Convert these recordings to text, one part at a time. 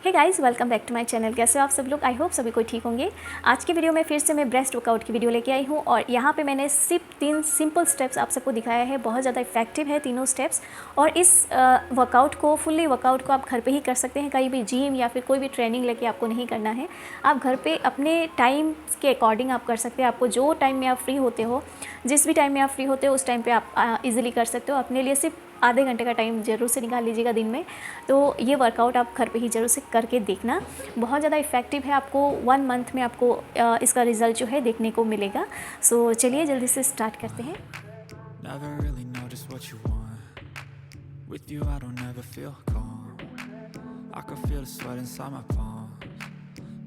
Hey guys, welcome back to my channel. कैसे हो आप सब लोग? आई होप सभी कोई ठीक होंगे। आज के वीडियो में फिर से मैं ब्रेस्ट वर्कआउट की वीडियो लेके आई हूँ और यहाँ पे मैंने सिर्फ 3 सिंपल स्टेप्स आप सबको दिखाया है। बहुत ज़्यादा इफेक्टिव है तीनों स्टेप्स और इस वर्कआउट को आप घर पे ही कर सकते हैं। कहीं भी जिम या फिर कोई भी ट्रेनिंग लेके आपको नहीं करना है। आप घर पे अपने टाइम के अकॉर्डिंग आप कर सकते हैं। आपको जो टाइम में आप फ्री होते हो, जिस भी टाइम में आप फ्री होते हो उस टाइम पर आप ईजिली कर सकते हो। अपने लिए सिर्फ आधे घंटे का टाइम ज़रूर से निकाल लीजिएगा दिन में। तो ये वर्कआउट आप घर पे ही ज़रूर से करके देखना। बहुत ज़्यादा इफ़ेक्टिव है। आपको 1 मंथ में आपको इसका रिज़ल्ट जो है देखने को मिलेगा। सो चलिए जल्दी से स्टार्ट करते हैं। Never really know just what you want. With you I don't ever feel calm. I can feel the sweat inside my palms.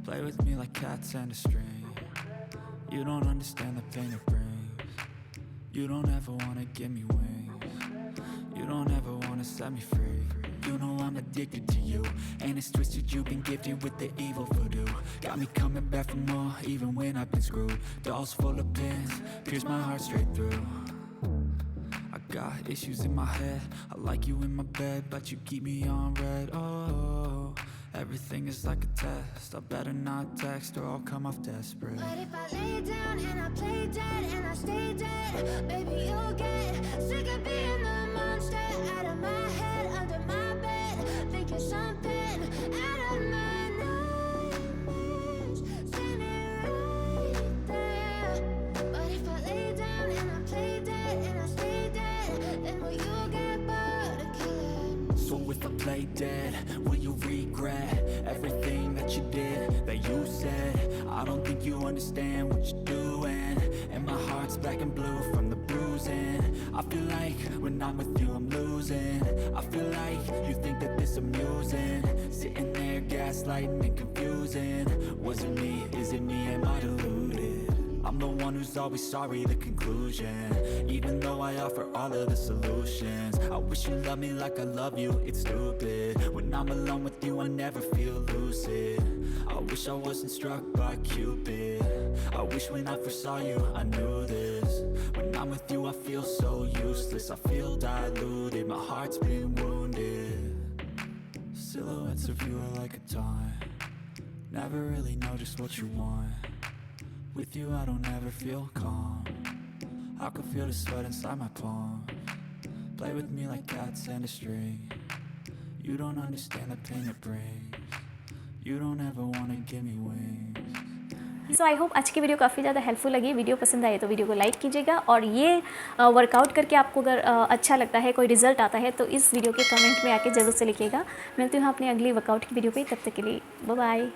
Play with me like cats and a string. You don't understand the pain it brings. You don't ever wanna give me wings. You don't ever wanna set me free. You know I'm addicted to you, and it's twisted, you've been gifted with the evil voodoo. Got me coming back for more, even when I've been screwed. Dolls full of pins, pierce my heart straight through. I got issues in my head, I like you in my bed, but you keep me on red. Oh, everything is like a test, I better not text or I'll come off desperate. But if I lay down and I play dead and I stay dead, baby you'll get sick of being the monster out of my head, under my bed, thinking something out of my nightmares, standing right there. But if I lay down and I play dead and I stay dead, then will you get bored of killing? So if I play dead, will you regret everything that you did, that you said? I don't think you understand what you're doing, and my heart's black and blue from the bruising. I feel like when I'm with you I'm losing. I feel like you think that this amusing, sitting there gaslighting and confusing. Was it me? Is it me? Am I deluded? I'm the one who's always sorry, the conclusion, even though I offer all of the solutions. I wish you loved me like I love you, it's stupid. When I'm alone with you I never feel lucid. I wish I wasn't struck by Cupid. I wish when I first saw you I knew this. When I'm with you I feel so useless, I feel diluted, my heart's been wounded. Silhouettes of you are like a taunt, never really know just what you want. With you I don't ever feel calm, I can feel the sweat inside my palms. Play with me like cats and a string. You don't understand the pain it brings. You don't ever wanna give me wings. So I hope आज की video काफ़ी ज़्यादा helpful लगी। Video पसंद आए तो video को like कीजिएगा और ये वर्कआउट करके आपको अगर अच्छा लगता है, कोई रिजल्ट आता है तो इस वीडियो के कमेंट में आके ज़रूर से लिखिएगा। मिलती हूँ अपनी अगली वर्कआउट की वीडियो पे, तब तक के लिए बाय बाय।